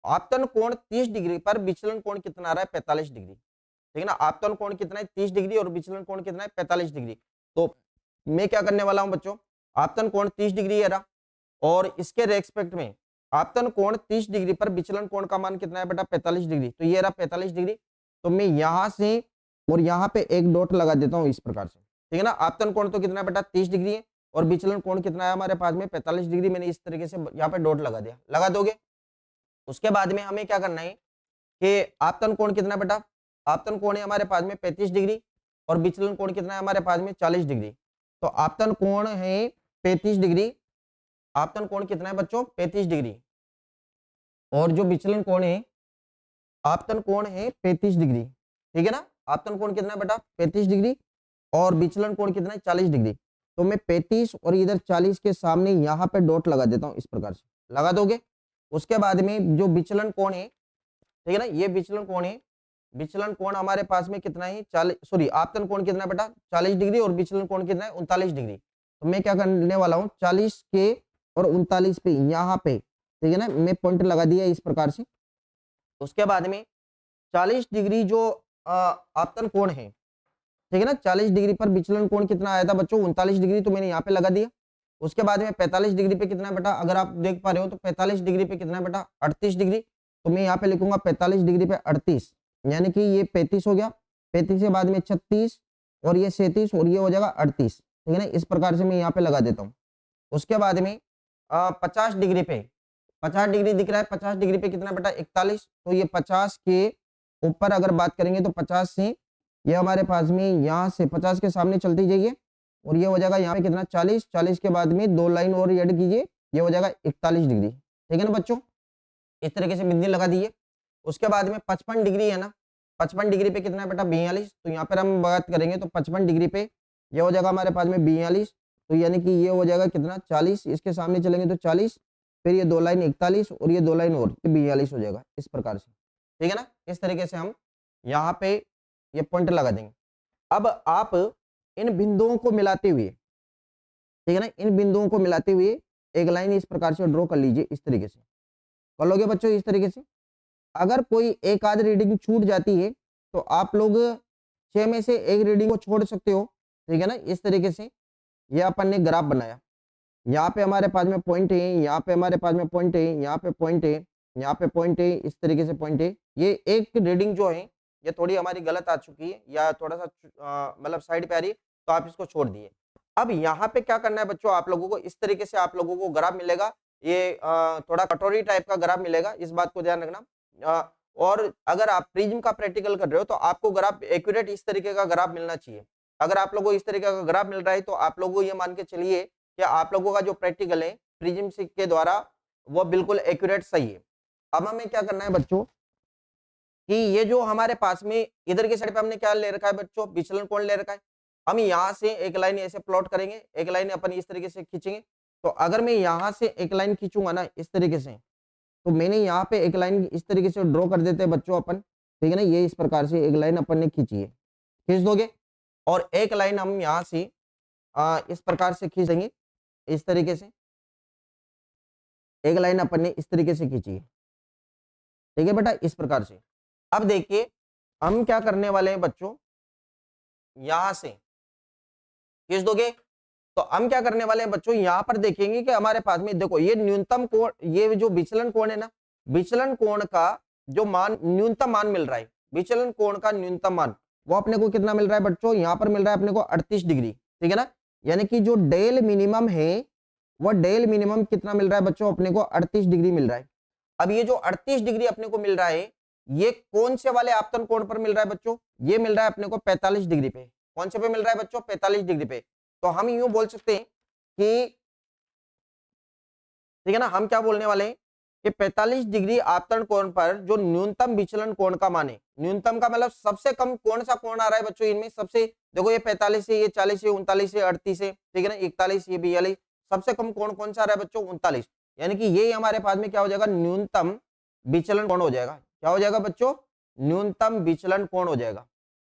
A: आपतन कोण 30 डिग्री पर विचलन कोण कितना आ रहा है 45 डिग्री, ठीक है ना। आपतन कोण कितना है 30 डिग्री और विचलन कोण कितना है 45 डिग्री। तो मैं क्या करने वाला हूं बच्चों, आपतन कोण 30 डिग्री है रहा, और इसके रेस्पेक्ट में आपतन कोण 30 डिग्री पर विचलन कोण का मान कितना है बेटा 45 डिग्री, तो ये रहा 45 डिग्री। तो मैं यहां से और यहां पे एक डॉट लगा देता हूं इस प्रकार से, ठीक है ना। आपतन कोण तो कितना है बेटा 30 डिग्री है, और विचलन कोण कितना है हमारे पास में 45 डिग्री। मैंने इस तरीके से यहाँ पे डॉट लगा दिया, लगा दोगे। उसके बाद में हमें क्या करना है कि आपतन कोण कितना बेटा, आपतन कोण है हमारे पास में 35 डिग्री, और विचलन कोण कितना है हमारे पास में 40 डिग्री। तो आपतन कोण है 35 डिग्री, आपतन कोण कितना है बच्चों 35 डिग्री, और जो विचलन कोण है, आपतन कोण है 35 डिग्री, ठीक है ना। आपतन कोण कितना है बेटा 35 डिग्री, और विचलन कोण कितना है 40 डिग्री। तो मैं 35 और इधर 40 के सामने यहाँ पे डॉट लगा देता हूँ इस प्रकार से, लगा दोगे। उसके बाद में जो विचलन कोण है, ठीक है ना, ये विचलन कोण है, विचलन कोण हमारे पास में कितना है 40, सॉरी आपतन कोण कितना है बेटा 40 डिग्री, और विचलन कोण कितना है 39 डिग्री। तो मैं क्या करने वाला हूँ 40 के और 39 पे यहाँ पे, ठीक है ना, मैं पॉइंट लगा दिया इस प्रकार से। उसके बाद में 40 डिग्री जो आपतन कोण है, ठीक है ना, 40 डिग्री पर विचलन कोण कितना आया था बच्चों 39 डिग्री, तो मैंने यहाँ पे लगा दिया। उसके बाद में 45 डिग्री पे कितना है बेटा, अगर आप देख पा रहे हो तो 45 डिग्री पे कितना है बेटा 38 डिग्री। तो मैं यहाँ पे लिखूंगा 45 डिग्री पे 38, यानी कि ये 35 हो गया, 35 के बाद में 36, और ये 37, और ये हो जाएगा 38, ठीक है ना। इस प्रकार से मैं यहाँ पे लगा देता हूँ। उसके बाद में 50 डिग्री पे, 50 डिग्री दिख रहा है, 50 डिग्री पे कितना बेटा 41, तो ये 50 के ऊपर अगर बात करेंगे तो 50 से ये हमारे पास में यहाँ से 50 के सामने चलती जाइए, और ये हो जाएगा यहाँ पे कितना 40, 40 के बाद में 2 लाइन और ऐड कीजिए, ये हो जाएगा 41 डिग्री, ठीक है ना बच्चों। इस तरीके से बिंदी लगा दीजिए। उसके बाद में 55 डिग्री है ना, 55 डिग्री पे कितना है बेटा 42, तो यहाँ पर हम बात करेंगे तो 55 डिग्री पे ये हो जाएगा हमारे पास में 42, तो यानी कि ये हो जाएगा कितना 40, इसके सामने चलेंगे तो 40, फिर ये 2 लाइन 41, और ये 2 लाइन और 42 हो जाएगा इस प्रकार से, ठीक है ना। इस तरीके से हम यहाँ पे ये पॉइंट लगा देंगे। अब आप इन बिंदुओं को मिलाते हुए, ठीक है ना, इन बिंदुओं को मिलाते हुए एक लाइन इस प्रकार से ड्रॉ कर लीजिए, इस तरीके से कर लोगे बच्चों इस तरीके से। अगर कोई एक आध रीडिंग छूट जाती है तो आप लोग 6 में से एक रीडिंग को छोड़ सकते हो, ठीक है ना। इस तरीके से ये अपन ने ग्राफ बनाया, यहाँ पे हमारे पास में पॉइंट है, यहाँ पे हमारे पास में पॉइंट है, यहाँ पे पॉइंट है, यहाँ पे पॉइंट है, इस तरीके से पॉइंट है। ये एक रीडिंग जो है ये थोड़ी हमारी गलत आ चुकी है, या थोड़ा सा मतलब साइड पे आ रही है, तो आप इसको छोड़ दिए। अब यहाँ पे क्या करना है बच्चों, आप लोगों को इस तरीके से आप लोगों को ग्राफ मिलेगा, ये थोड़ा कटोरी टाइप का ग्राफ मिलेगा, इस बात को ध्यान रखना। और अगर आप प्रिज्म का प्रैक्टिकल कर रहे हो तो आपको ग्राफ एक्यूरेट इस तरीके का ग्राफ मिलना चाहिए। अगर आप लोगों को इस तरीके का ग्राफ मिल रहा है तो आप लोगों को ये मान के चलिए कि आप लोगों का जो प्रैक्टिकल है प्रिज्म के द्वारा वो बिल्कुल एक्यूरेट सही है। अब हमें क्या करना है बच्चों कि ये जो हमारे पास में इधर की साइड पे हमने क्या ले रखा है बच्चों, विचलन कोण ले रखा है। हम यहाँ से एक लाइन ऐसे प्लॉट करेंगे, एक लाइन अपन इस तरीके से खींचेंगे। तो अगर मैं यहाँ से एक लाइन खींचूंगा ना इस तरीके से, तो मैंने यहाँ पे एक लाइन इस तरीके से ड्रॉ कर देते हैं बच्चों अपन, ठीक है ना। ये इस प्रकार से एक लाइन अपन ने खींची है, खींच दोगे, और एक लाइन हम यहाँ से इस प्रकार से खींच देंगे, इस तरीके से एक लाइन अपन ने इस तरीके से खींची है, ठीक है बेटा, इस प्रकार से। अब देखिए हम क्या करने वाले हैं बच्चों, यहां से खींच दोगे, तो हम क्या करने वाले हैं बच्चों, यहां पर देखेंगे कि हमारे पास में देखो ये न्यूनतम कोण, ये जो विचलन कोण है ना, विचलन कोण का जो मान न्यूनतम मान मिल रहा है, विचलन कोण का न्यूनतम मान वो अपने को कितना मिल रहा है बच्चों, यहाँ पर मिल रहा है अपने को 38 डिग्री, ठीक है ना। यानी कि जो डेल मिनिमम है वो डेल मिनिमम कितना मिल रहा है बच्चों, अपने को 38 डिग्री मिल रहा है। अब ये जो 38 डिग्री अपने को मिल रहा है ये कौन से वाले आपतन कोण पर मिल रहा है बच्चों, ये मिल रहा है अपने को 45 डिग्री पे। कौन से पे मिल रहा है बच्चों, 45 डिग्री पे। तो हम यूं बोल सकते हैं कि, ठीक है ना, हम क्या बोलने वाले हैं कि 45 डिग्री आपतन कोण पर जो न्यूनतम विचलन कोण का मान है, न्यूनतम का मतलब सबसे कम कौन सा कोण आ रहा है बच्चों इनमें, सबसे देखो ये 45 है, ये 40 है, 39 है, 38 है, ठीक है ना, 41, ये 42, सबसे कम कोण कौन सा आ रहा है बच्चों, 39। यानी कि ये हमारे पास में क्या हो जाएगा, न्यूनतम विचलन कोण हो जाएगा। क्या हो जाएगा बच्चों, न्यूनतम विचलन कोण हो जाएगा,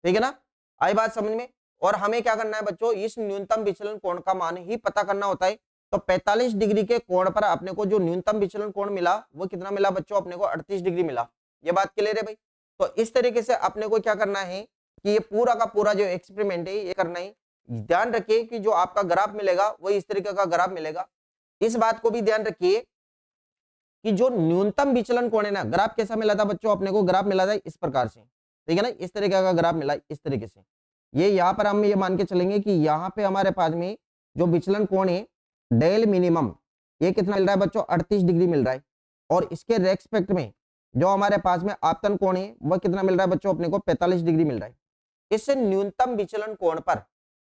A: ठीक है ना। आई बात समझ में। और हमें क्या करना है बच्चों, इस न्यूनतम विचलन कोण का मान ही पता करना होता है। तो 45 डिग्री के कोण पर अपने को जो न्यूनतम विचलन कोण मिला वो कितना मिला बच्चों, अपने को 38 डिग्री मिला। ये बात क्लियर है भाई। तो इस तरीके से अपने को क्या करना है कि ये पूरा का पूरा जो एक्सपेरिमेंट है ये करना है। ध्यान रखिए कि जो आपका ग्राफ मिलेगा वो इस तरीके का ग्राफ मिलेगा। इस बात को भी ध्यान रखिए कि जो न्यूनतम विचलन कोण है ना, ग्राफ कैसा मिला था बच्चों, अपने को ग्राफ मिला था इस प्रकार से, ठीक है ना, इस तरीके का ग्राफ मिला इस तरीके से। ये यहाँ पर हम ये मान के चलेंगे कि यहाँ पे हमारे पास में जो विचलन कोण है डेल मिनिमम, ये कितना मिल रहा है बच्चों, 38 डिग्री मिल रहा है। और इसके रेस्पेक्ट में जो हमारे पास में आपतन कोण है वह कितना मिल रहा है बच्चों, अपने को 45 डिग्री मिल रहा है। इस न्यूनतम विचलन कोण पर,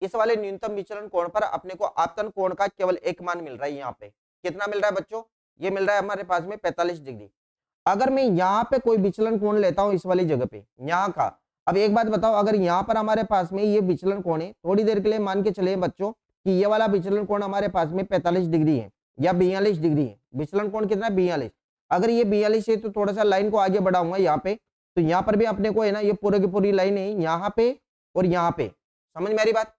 A: इस वाले न्यूनतम विचलन कोण पर अपने को आपतन कोण का केवल एक मान मिल रहा है। यहाँ पे कितना मिल रहा है बच्चों, ये मिल रहा है हमारे पास में 45 डिग्री। अगर मैं यहाँ पे कोई विचलन कोण लेता हूँ इस वाली जगह पे, यहाँ का, अब एक बात बताओ, अगर यहाँ पर हमारे पास में ये विचलन कोण है, थोड़ी देर के लिए मान के चले बच्चों कि ये वाला विचलन कोण हमारे पास में 45 डिग्री है या 42 डिग्री है। विचलन कोण कितना है, 42। अगर ये 42 है तो थोड़ा सा लाइन को आगे बढ़ाऊंगा यहाँ पे, तो यहाँ पर भी अपने को है ना, ये पूरे की पूरी लाइन है यहाँ पे और यहाँ पे, समझ में आ रही बात।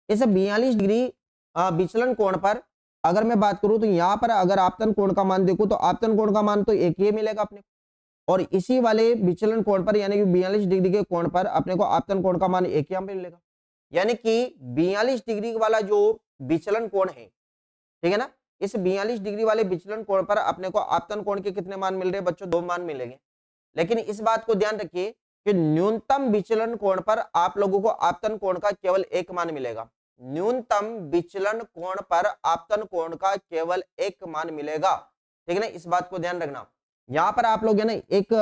A: इस 42 डिग्री विचलन कोण पर अगर मैं बात करूं तो यहाँ पर अगर आपतन कोण का मान देखूं तो आपतन कोण का मान तो एक ही मिलेगा अपने को, और इसी वाले विचलन कोण पर यानी कि 42 डिग्री के कोण पर अपने को आपतन कोण का मान एक ही यहाँ पे मिलेगा। यानी कि 42 डिग्री वाला जो विचलन कोण है, ठीक है ना, इस 42 डिग्री वाले विचलन कोण पर अपने को आपतन कोण के कितने मान मिल रहे हैं बच्चों, 2 मान मिलेंगे। लेकिन इस बात को ध्यान रखिए कि न्यूनतम विचलन कोण पर आप लोगों को आपतन कोण का केवल एक मान मिलेगा। न्यूनतम विचलन कोण पर आपतन कोण का केवल एक मान मिलेगा, ठीक है ना, इस बात को ध्यान रखना। यहाँ पर आप लोग है ना एक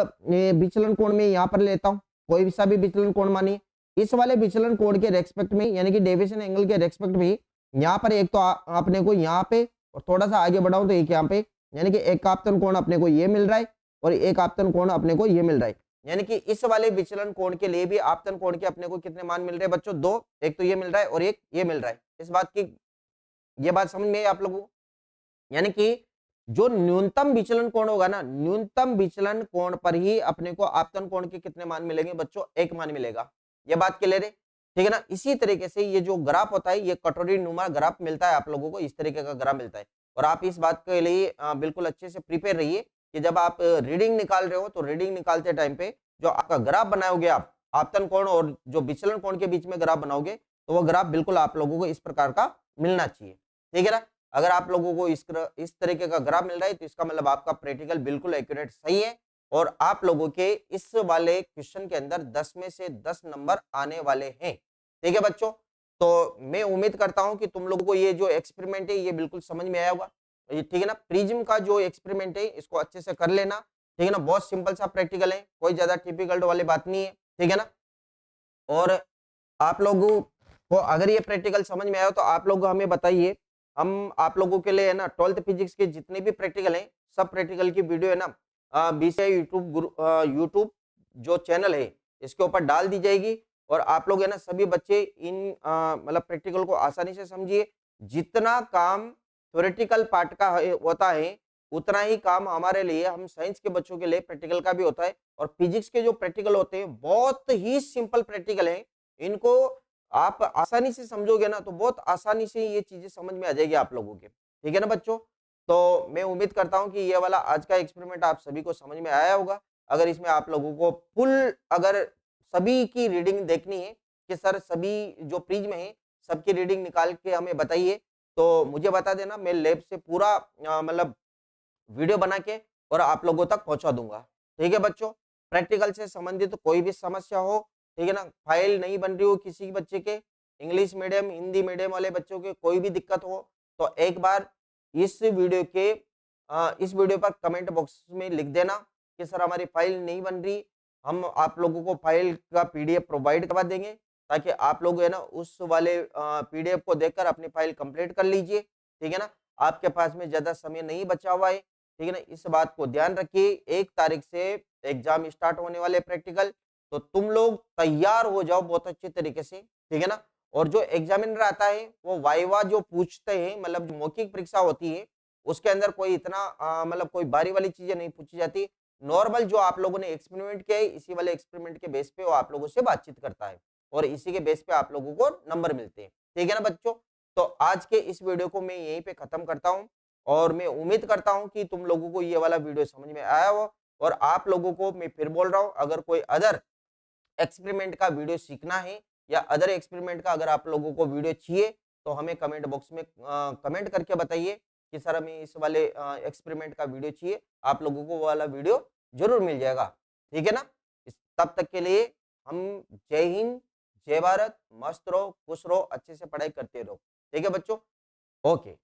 A: विचलन कोण में यहाँ पर लेता हूं, कोई सा भी विचलन कोण मानिए, इस वाले विचलन कोण के रेस्पेक्ट में यानी कि डेविएशन एंगल के रेस्पेक्ट में यहाँ पर एक तो अपने को यहाँ पे और थोड़ा सा आगे बढ़ाऊं तो एक यहाँ पे, यानी कि एक आपतन कोण अपने को ये मिल रहा है और एक आपतन कोण अपने को ये मिल रहा है। यानी कि इस वाले विचलन कोण के लिए भी आपतन कोण के अपने को कितने मान मिल रहे हैं बच्चों, 2, एक तो ये मिल रहा है और एक ये मिल रहा है। इस बात की ये बात समझ में आई आप लोगों को। यानी कि जो न्यूनतम विचलन कोण होगा ना, न्यूनतम विचलन कोण पर ही अपने को आपतन कोण के कितने मान मिलेंगे बच्चों, एक मान मिलेगा। ये बात क्लियर है, ठीक है ना। इसी तरीके से ये जो ग्राफ होता है ये कटोरी नुमा ग्राफ मिलता है आप लोगों को, इस तरीके का ग्राफ मिलता है। और आप इस बात के लिए बिल्कुल अच्छे से प्रिपेयर रहिए कि जब आप रीडिंग निकाल रहे हो तो रीडिंग निकालते टाइम पे जो आपका ग्राफ बनाओगे आप आपतन कोण और जो विचलन कोण के बीच में ग्राफ बनाओगे तो वो ग्राफ बिल्कुल आप लोगों को इस प्रकार का मिलना चाहिए, ठीक है ना। अगर आप लोगों को इस तरीके का ग्राफ मिल रहा है तो इसका मतलब आपका प्रैक्टिकल बिल्कुल एक्यूरेट सही है और आप लोगों के इस वाले क्वेश्चन के अंदर 10 में से 10 नंबर आने वाले हैं, ठीक है बच्चों। तो मैं उम्मीद करता हूं कि तुम लोगों को ये जो एक्सपेरिमेंट है ये बिल्कुल समझ में आया होगा, ठीक है ना। प्रिज्म का जो एक्सपेरिमेंट है इसको अच्छे से कर लेना, ठीक है ना, बहुत सिंपल सा प्रैक्टिकल है, कोई ज्यादा टिपिकल वाली बात नहीं है, ठीक है ना। और आप लोगों को अगर ये प्रैक्टिकल समझ में आया तो आप लोग हमें बताइए, हम आप लोगों के लिए है ना 12th फिजिक्स के जितने भी प्रैक्टिकल हैं सब प्रैक्टिकल की वीडियो है ना बीसीआई यूट्यूब जो चैनल है इसके ऊपर डाल दी जाएगी और आप लोग है ना सभी बच्चे इन मतलब प्रैक्टिकल को आसानी से समझिए। जितना काम थ्योरेटिकल पार्ट का होता है उतना ही काम हमारे लिए हम साइंस के बच्चों के लिए प्रैक्टिकल का भी होता है। और फिजिक्स के जो प्रैक्टिकल होते हैं बहुत ही सिंपल प्रैक्टिकल है, इनको आप आसानी से समझोगे ना तो बहुत आसानी से ये चीजें समझ में आ जाएगी आप लोगों के, ठीक है ना बच्चों। तो मैं उम्मीद करता हूं कि ये वाला आज का एक्सपेरिमेंट आप सभी को समझ में आया होगा। अगर इसमें आप लोगों को फुल अगर सभी की रीडिंग देखनी है कि सर सभी जो प्रिज्म है सबकी रीडिंग निकाल के हमें बताइए तो मुझे बता देना, मैं लैब से पूरा मतलब वीडियो बना के और आप लोगों तक पहुंचा दूंगा, ठीक है बच्चों। प्रैक्टिकल से संबंधित तो कोई भी समस्या हो, ठीक है ना, फाइल नहीं बन रही हो किसी बच्चे के, इंग्लिश मीडियम हिंदी मीडियम वाले बच्चों के कोई भी दिक्कत हो तो एक बार इस वीडियो पर कमेंट बॉक्स में लिख देना कि सर हमारी फाइल नहीं बन रही, हम आप लोगों को फाइल का पीडीएफ प्रोवाइड करवा देंगे ताकि आप लोग है ना उस वाले पीडीएफ को देखकर अपनी फाइल कंप्लीट कर लीजिए, ठीक है ना। आपके पास में ज्यादा समय नहीं बचा हुआ है ठीक है ना? इस बात को ध्यान रखिए, 1 तारीख से एग्ज़ाम स्टार्ट होने वाले प्रैक्टिकल, तो तुम लोग तैयार हो जाओ बहुत अच्छे तरीके से, ठीक है ना? और जो एग्ज़ामिनर आता है, वो वाइवा जो पूछते हैं, मतलब जो मौखिक परीक्षा होती है, उसके अंदर कोई इतना मतलब कोई भारी वाली चीज़ें नहीं पूछी जाती। नॉर्मल जो आप लोगों ने एक्सपेरिमेंट किया है, इसी वाले एक्सपेरिमेंट के बेस पे वो आप लोगों से बातचीत करता है और इसी के बेस पे आप लोगों को नंबर मिलते हैं। ठीक है ना बच्चों? तो आज के इस वीडियो को मैं यहीं पे खत्म करता हूँ और मैं उम्मीद करता हूँ कि तुम लोगों को ये वाला वीडियो समझ में आया हो और आप लोगों को मैं फिर बोल रहा हूँ, अगर कोई अदर एक्सपेरिमेंट का वीडियो सीखना है या अदर एक्सपेरिमेंट का अगर आप लोगों को वीडियो चाहिए, तो हमें कमेंट बॉक्स में कमेंट करके बताइए कि सर हमें इस वाले एक्सपेरिमेंट का वीडियो चाहिए। आप लोगों को वो वाला वीडियो ज़रूर मिल जाएगा। ठीक है ना? तब तक के लिए हम जय हिंद, जय भारत, मस्त रहो, खुश रहो, अच्छे से पढ़ाई करते रहो। ठीक है बच्चों? ओके।